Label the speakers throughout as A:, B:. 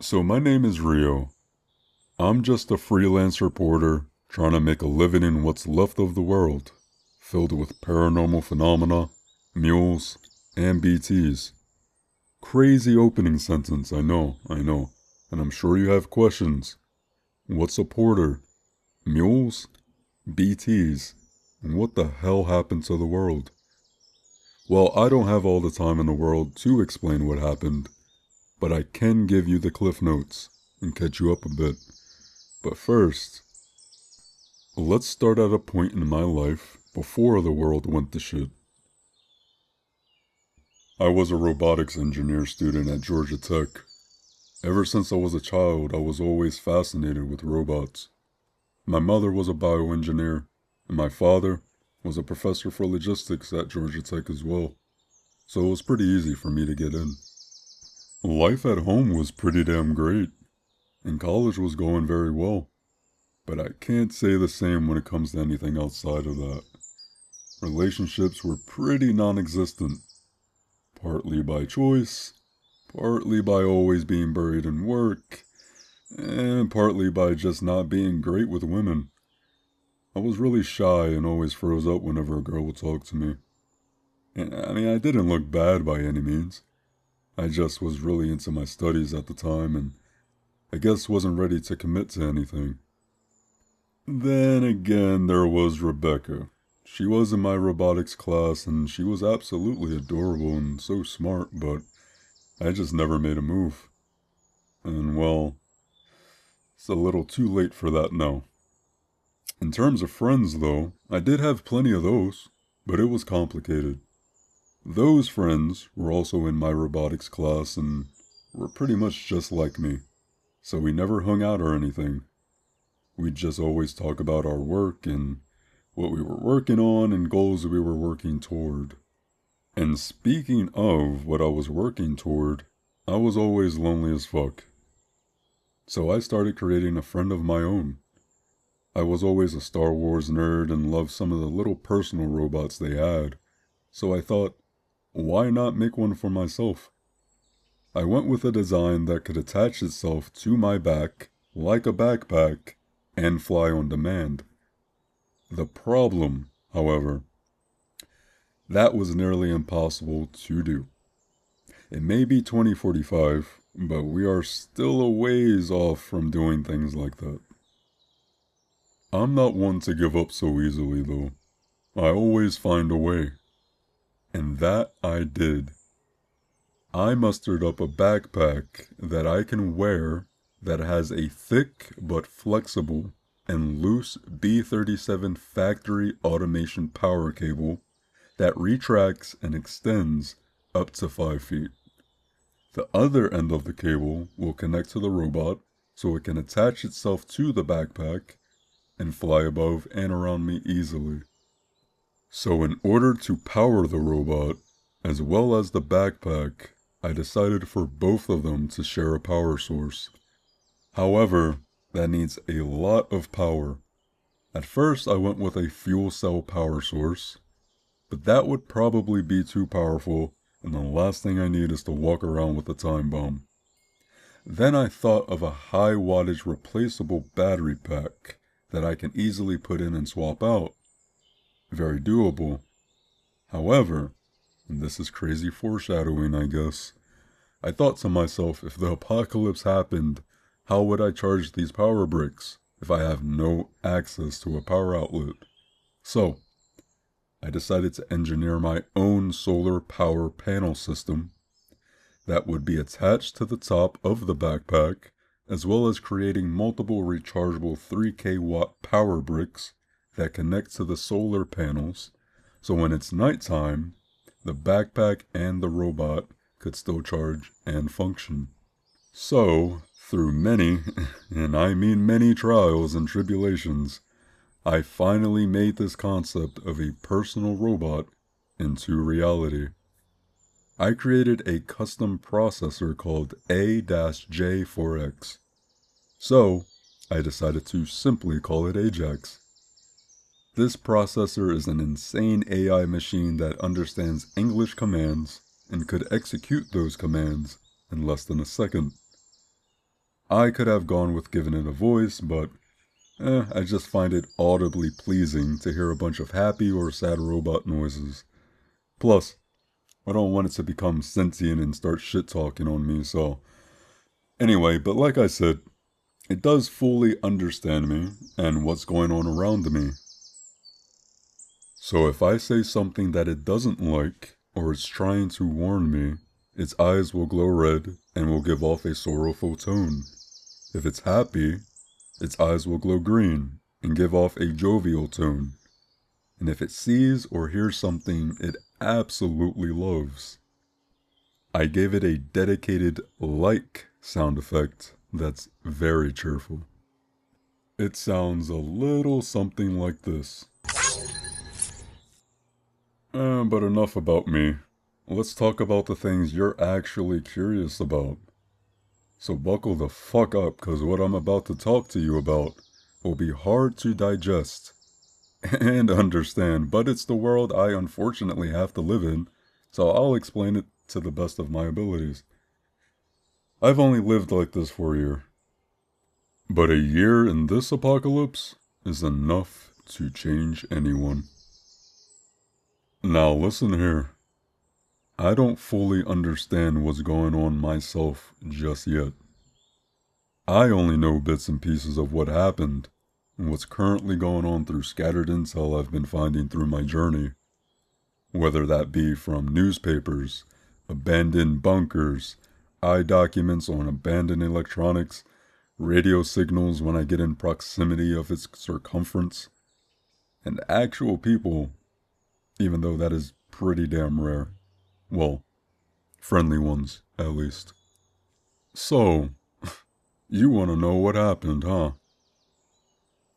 A: So my name is Rio. I'm just a freelance reporter trying to make a living in what's left of the world, filled with paranormal phenomena, mules, and BTs. Crazy opening sentence, I know, and I'm sure you have questions. What's a porter? Mules? BTs? And what the hell happened to the world? Well, I don't have all the time in the world to explain what happened, but I can give you the cliff notes and catch you up a bit. But first, let's start at a point in my life before the world went to shit. I was a robotics engineer student at Georgia Tech. Ever since I was a child, I was always fascinated with robots. My mother was a bioengineer, and my father was a professor for logistics at Georgia Tech as well, so it was pretty easy for me to get in. Life at home was pretty damn great, and college was going very well, but I can't say the same when it comes to anything outside of that. Relationships were pretty non-existent, partly by choice, partly by always being buried in work, and partly by just not being great with women. I was really shy and always froze up whenever a girl would talk to me. And I didn't look bad by any means. I just was really into my studies at the time and I guess wasn't ready to commit to anything. Then again, there was Rebecca. She was in my robotics class and she was absolutely adorable and so smart, but I just never made a move. And well, it's a little too late for that now. In terms of friends, though, I did have plenty of those, but it was complicated. Those friends were also in my robotics class and were pretty much just like me, so we never hung out or anything. We'd just always talk about our work and what we were working on and goals we were working toward. And speaking of what I was working toward, I was always lonely as fuck. So I started creating a friend of my own. I was always a Star Wars nerd and loved some of the little personal robots they had, so I thought, why not make one for myself? I went with a design that could attach itself to my back like a backpack and fly on demand. The problem, however, that was nearly impossible to do. It may be 2045, but we are still a ways off from doing things like that. I'm not one to give up so easily, though. I always find a way. And that I did. I mustered up a backpack that I can wear that has a thick but flexible and loose B37 factory automation power cable that retracts and extends up to 5 feet. The other end of the cable will connect to the robot so it can attach itself to the backpack and fly above and around me easily. So in order to power the robot, as well as the backpack, I decided for both of them to share a power source. However, that needs a lot of power. At first I went with a fuel cell power source, but that would probably be too powerful and the last thing I need is to walk around with a time bomb. Then I thought of a high wattage replaceable battery pack that I can easily put in and swap out. Very doable. However, and this is crazy foreshadowing, I guess, I thought to myself, if the apocalypse happened, how would I charge these power bricks if I have no access to a power outlet? So, I decided to engineer my own solar power panel system that would be attached to the top of the backpack, as well as creating multiple rechargeable 3K watt power bricks that connect to the solar panels, so when it's nighttime, the backpack and the robot could still charge and function. So, through many, and I mean many trials and tribulations, I finally made this concept of a personal robot into reality. I created a custom processor called A-J4X. So, I decided to simply call it Ajax. This processor is an insane AI machine that understands English commands and could execute those commands in less than a second. I could have gone with giving it a voice, but I just find it audibly pleasing to hear a bunch of happy or sad robot noises. Plus, I don't want it to become sentient and start shit-talking on me, so... Anyway, but like I said, it does fully understand me and what's going on around me. So if I say something that it doesn't like, or it's trying to warn me, its eyes will glow red and will give off a sorrowful tone. If it's happy, its eyes will glow green and give off a jovial tone. And if it sees or hears something it absolutely loves, I gave it a dedicated like sound effect that's very cheerful. It sounds a little something like this. But enough about me. Let's talk about the things you're actually curious about. So buckle the fuck up, cause what I'm about to talk to you about will be hard to digest and understand, but it's the world I unfortunately have to live in, so I'll explain it to the best of my abilities. I've only lived like this for a year. But a year in this apocalypse is enough to change anyone. Now listen here. I don't fully understand what's going on myself just yet. I only know bits and pieces of what happened and what's currently going on through scattered intel I've been finding through my journey. Whether that be from newspapers, abandoned bunkers, eye documents on abandoned electronics, radio signals when I get in proximity of its circumference, and actual people, even though that is pretty damn rare. Well, friendly ones, at least. So, you want to know what happened, huh?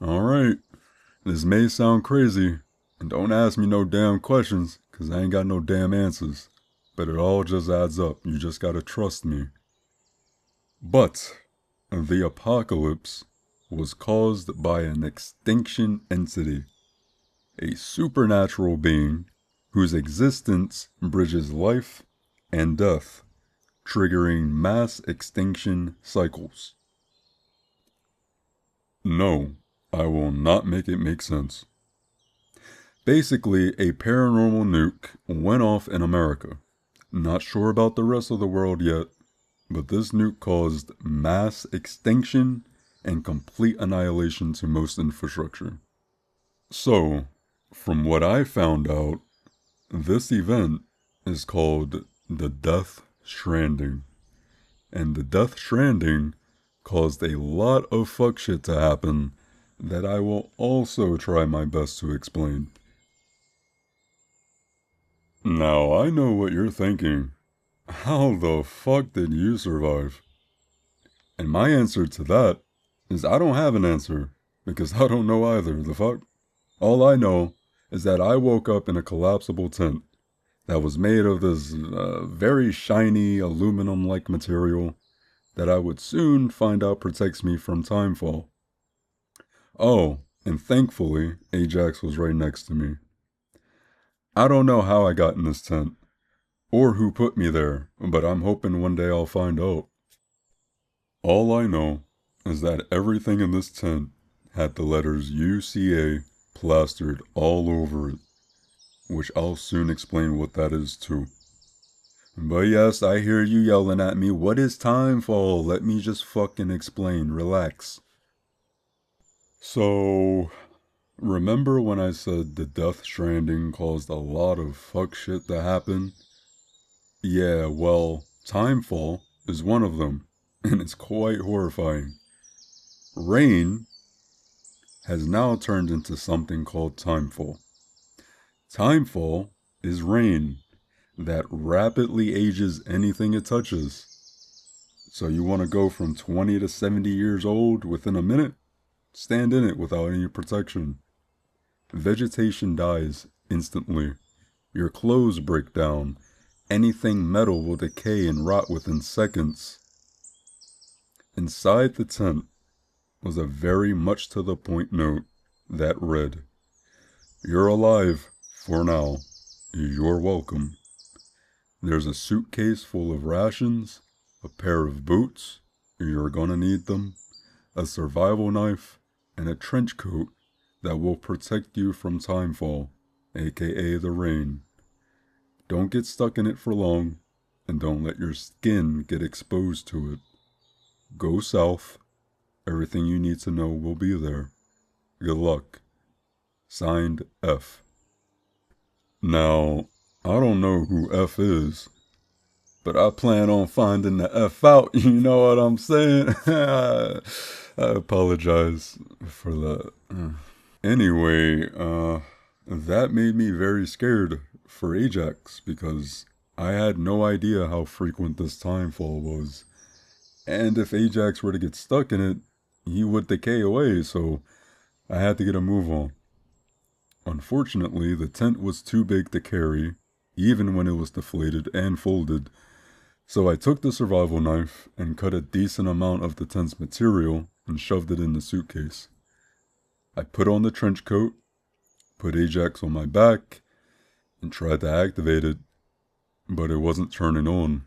A: Alright, this may sound crazy, and don't ask me no damn questions, cause I ain't got no damn answers. But it all just adds up, you just gotta trust me. But, the apocalypse was caused by an extinction entity. A supernatural being whose existence bridges life and death, triggering mass extinction cycles. No, I will not make it make sense. Basically, a paranormal nuke went off in America. Not sure about the rest of the world yet, but this nuke caused mass extinction and complete annihilation to most infrastructure. So, from what I found out, this event is called the Death Stranding. And the Death Stranding caused a lot of fuck shit to happen that I will also try my best to explain. Now I know what you're thinking. How the fuck did you survive? And my answer to that is I don't have an answer, because I don't know either, the fuck? All I know is that I woke up in a collapsible tent that was made of this very shiny aluminum-like material that I would soon find out protects me from timefall. Oh, and thankfully, Ajax was right next to me. I don't know how I got in this tent, or who put me there, but I'm hoping one day I'll find out. All I know is that everything in this tent had the letters UCA plastered all over it, which I'll soon explain what that is too. But yes, I hear you yelling at me, what is timefall? Let me just fucking explain, relax. So, remember when I said the Death Stranding caused a lot of fuck shit to happen? Yeah, well, timefall is one of them, and it's quite horrifying. Rain has now turned into something called timefall. Timefall is rain that rapidly ages anything it touches. So you want to go from 20 to 70 years old within a minute? Stand in it without any protection. Vegetation dies instantly. Your clothes break down. Anything metal will decay and rot within seconds. Inside the tent was a very much to the point note that read, "You're alive for now. You're welcome." There's a suitcase full of rations, a pair of boots, You're gonna need them, a survival knife, and a trench coat that will protect you from timefall, aka the rain. Don't get stuck in it for long, and don't let your skin get exposed to it. Go south. Everything you need to know will be there. Good luck. Signed, F. Now, I don't know who F is, but I plan on finding the F out, you know what I'm saying? I apologize for that. Anyway, that made me very scared for Ajax because I had no idea how frequent this timefall was. And if Ajax were to get stuck in it, he would decay away, so I had to get a move on. Unfortunately, the tent was too big to carry, even when it was deflated and folded, so I took the survival knife and cut a decent amount of the tent's material and shoved it in the suitcase. I put on the trench coat, put Ajax on my back, and tried to activate it, but it wasn't turning on.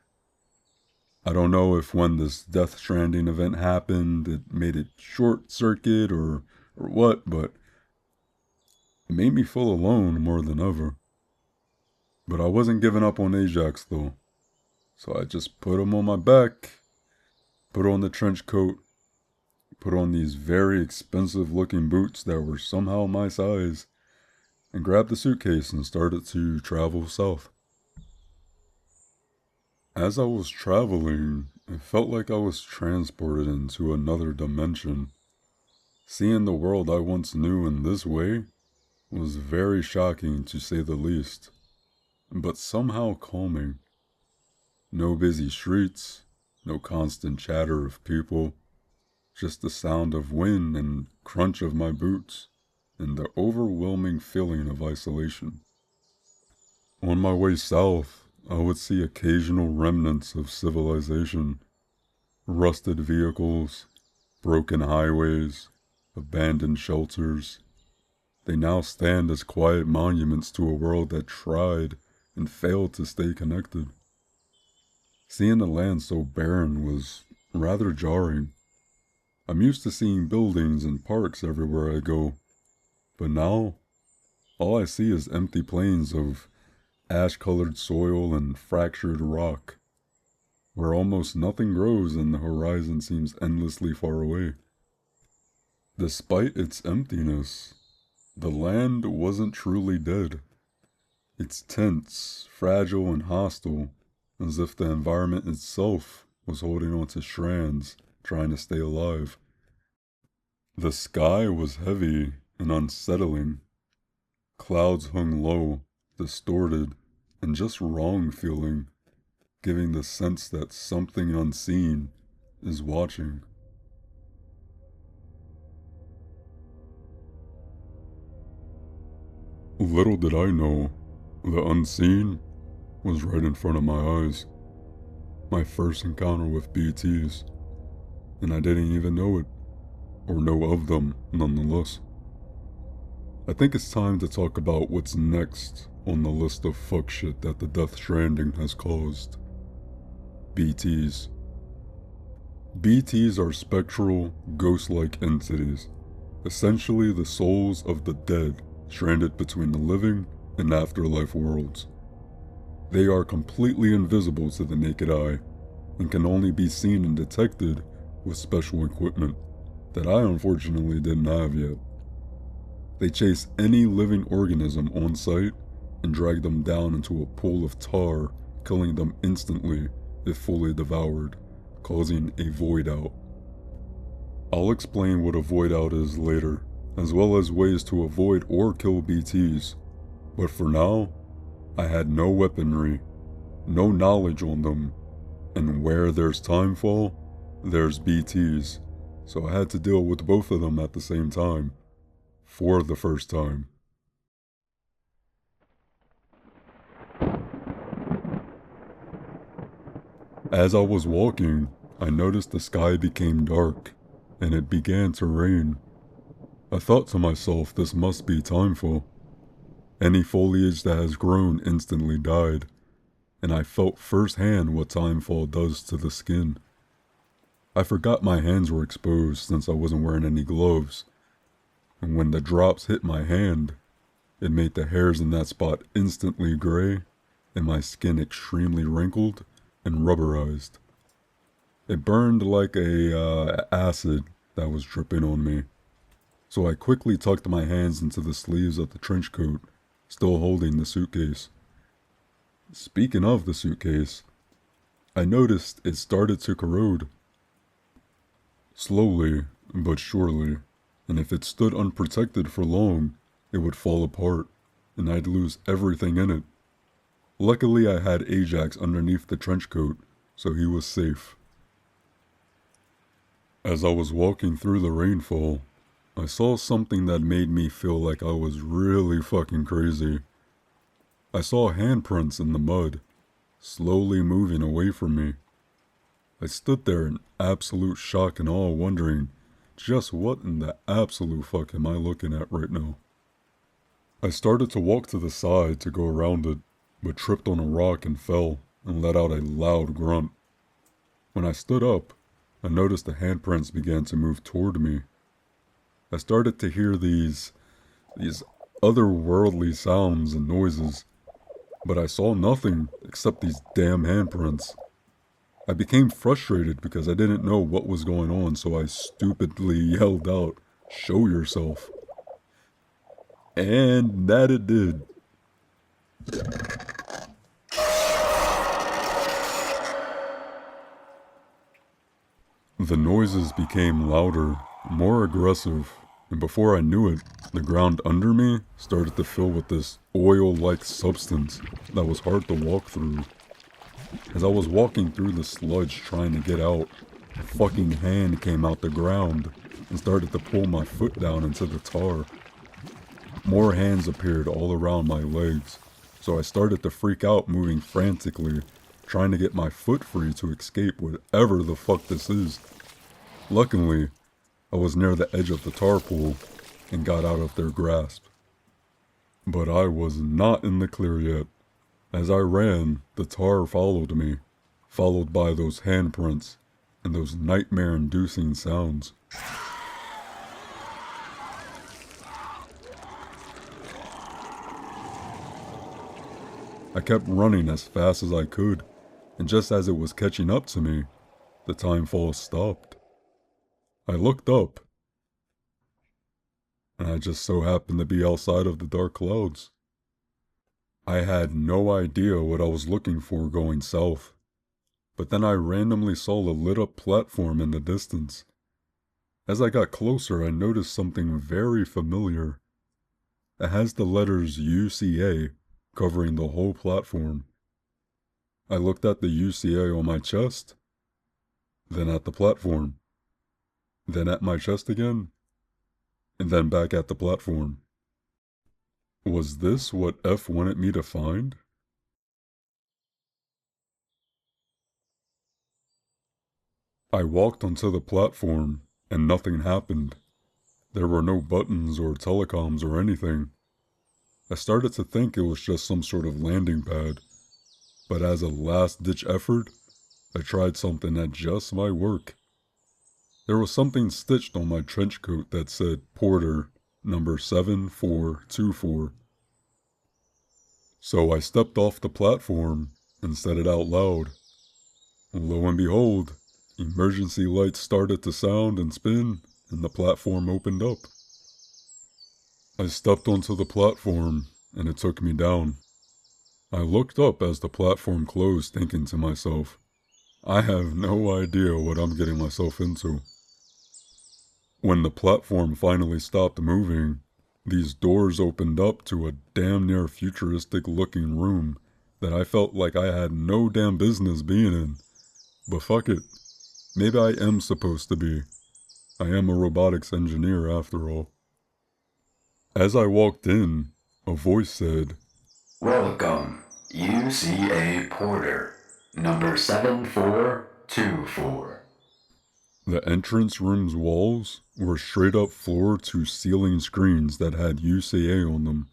A: I don't know if when this Death Stranding event happened, it made it short circuit or what, but it made me feel alone more than ever. But I wasn't giving up on Ajax though, so I just put him on my back, put on the trench coat, put on these very expensive looking boots that were somehow my size, and grabbed the suitcase and started to travel south. As I was traveling, it felt like I was transported into another dimension. Seeing the world I once knew in this way was very shocking to say the least, but somehow calming. No busy streets, no constant chatter of people, just the sound of wind and crunch of my boots, and the overwhelming feeling of isolation. On my way south, I would see occasional remnants of civilization. Rusted vehicles, broken highways, abandoned shelters. They now stand as quiet monuments to a world that tried and failed to stay connected. Seeing the land so barren was rather jarring. I'm used to seeing buildings and parks everywhere I go, but now all I see is empty plains of ash-colored soil and fractured rock, where almost nothing grows and the horizon seems endlessly far away. Despite its emptiness, the land wasn't truly dead. It's tense, fragile, and hostile, as if the environment itself was holding on to strands, trying to stay alive. The sky was heavy and unsettling. Clouds hung low, distorted, and just wrong feeling, giving the sense that something unseen is watching. Little did I know, the unseen was right in front of my eyes. My first encounter with BTs, and I didn't even know it, or know of them nonetheless. I think it's time to talk about what's next on the list of fuck shit that the Death Stranding has caused. BTs. BTs are spectral, ghost-like entities, essentially the souls of the dead stranded between the living and afterlife worlds. They are completely invisible to the naked eye and can only be seen and detected with special equipment that I unfortunately didn't have yet. They chase any living organism on sight and drag them down into a pool of tar, killing them instantly if fully devoured, causing a void out. I'll explain what a void out is later, as well as ways to avoid or kill BTs, but for now, I had no weaponry, no knowledge on them, and where there's timefall, there's BTs, so I had to deal with both of them at the same time, for the first time. As I was walking, I noticed the sky became dark, and it began to rain. I thought to myself this must be timefall. Any foliage that has grown instantly died, and I felt firsthand what timefall does to the skin. I forgot my hands were exposed since I wasn't wearing any gloves, and when the drops hit my hand, it made the hairs in that spot instantly gray and my skin extremely wrinkled and rubberized. It burned like a acid that was dripping on me, so I quickly tucked my hands into the sleeves of the trench coat, still holding the suitcase. Speaking of the suitcase, I noticed it started to corrode. Slowly, but surely, and if it stood unprotected for long, it would fall apart, and I'd lose everything in it. Luckily, I had Ajax underneath the trench coat, so he was safe. As I was walking through the rainfall, I saw something that made me feel like I was really fucking crazy. I saw handprints in the mud, slowly moving away from me. I stood there in absolute shock and awe, wondering just what in the absolute fuck am I looking at right now. I started to walk to the side to go around it, but tripped on a rock and fell and let out a loud grunt. When I stood up, I noticed the handprints began to move toward me. I started to hear these otherworldly sounds and noises, but I saw nothing except these damn handprints. I became frustrated because I didn't know what was going on, so I stupidly yelled out, "Show yourself." And that it did. The noises became louder, more aggressive, and before I knew it, the ground under me started to fill with this oil-like substance that was hard to walk through. As I was walking through the sludge trying to get out, a fucking hand came out the ground and started to pull my foot down into the tar. More hands appeared all around my legs, so I started to freak out, moving frantically, trying to get my foot free to escape whatever the fuck this is. Luckily, I was near the edge of the tar pool and got out of their grasp. But I was not in the clear yet. As I ran, the tar followed me, followed by those handprints and those nightmare-inducing sounds. I kept running as fast as I could, and just as it was catching up to me, the timefall stopped. I looked up, and I just so happened to be outside of the dark clouds. I had no idea what I was looking for going south, but then I randomly saw a lit-up platform in the distance. As I got closer, I noticed something very familiar. It has the letters UCA covering the whole platform. I looked at the UCA on my chest, then at the platform, then at my chest again, and then back at the platform. Was this what F wanted me to find? I walked onto the platform, and nothing happened. There were no buttons or telecoms or anything. I started to think it was just some sort of landing pad, but as a last-ditch effort, I tried something that just might work. There was something stitched on my trench coat that said Porter, number 7424. So I stepped off the platform and said it out loud. Lo and behold, emergency lights started to sound and spin, and the platform opened up. I stepped onto the platform, and it took me down. I looked up as the platform closed, thinking to myself, I have no idea what I'm getting myself into. When the platform finally stopped moving, these doors opened up to a damn near futuristic looking room that I felt like I had no damn business being in. But fuck it, maybe I am supposed to be. I am a robotics engineer after all. As I walked in, a voice said,
B: "Welcome, UCA Porter, number 7424.
A: The entrance room's walls were straight up floor-to-ceiling screens that had UCA on them,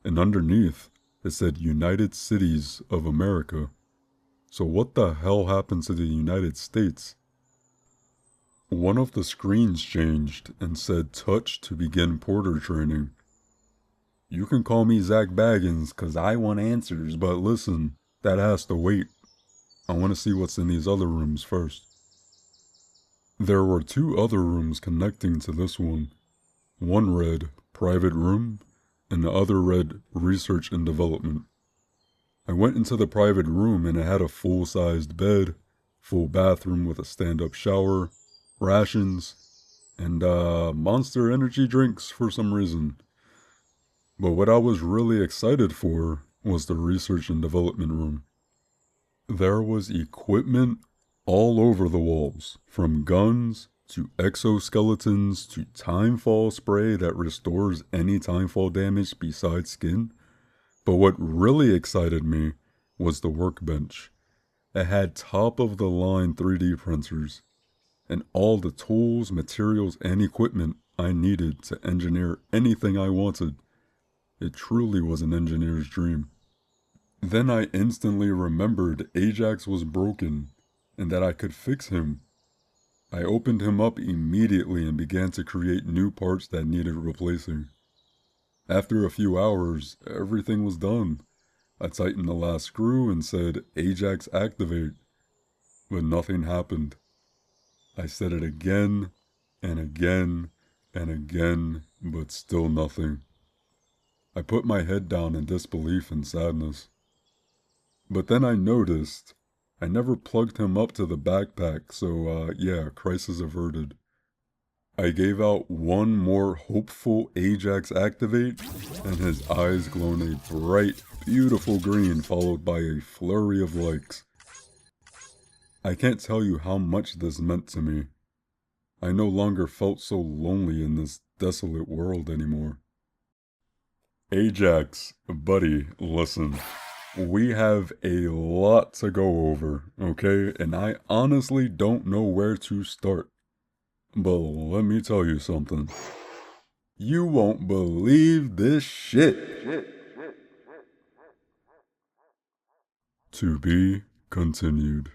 A: and underneath it said United Cities of America. So what the hell happened to the United States? One of the screens changed and said touch to begin porter training. You can call me Zach Baggins, 'cause I want answers, but listen, that has to wait. I want to see what's in these other rooms first. There were 2 other rooms connecting to this one. One read, private room, and the other read, research and development. I went into the private room and it had a full-sized bed, full bathroom with a stand-up shower, rations, and Monster energy drinks for some reason. But what I was really excited for was the research and development room. There was equipment all over the walls, from guns to exoskeletons to timefall spray that restores any timefall damage besides skin. But what really excited me was the workbench. It had top-of-the-line 3D printers and all the tools, materials, and equipment I needed to engineer anything I wanted. It truly was an engineer's dream. Then I instantly remembered Ajax was broken and that I could fix him. I opened him up immediately and began to create new parts that needed replacing. After a few hours, everything was done. I tightened the last screw and said, Ajax activate. But nothing happened. I said it again and again and again, but still nothing. I put my head down in disbelief and sadness. But then I noticed I never plugged him up to the backpack, so yeah, crisis averted. I gave out one more hopeful Ajax activate, and his eyes glowed a bright, beautiful green followed by a flurry of likes. I can't tell you how much this meant to me. I no longer felt so lonely in this desolate world anymore. Ajax, buddy, listen. We have a lot to go over, okay? And I honestly don't know where to start. But let me tell you something. You won't believe this shit. To be continued.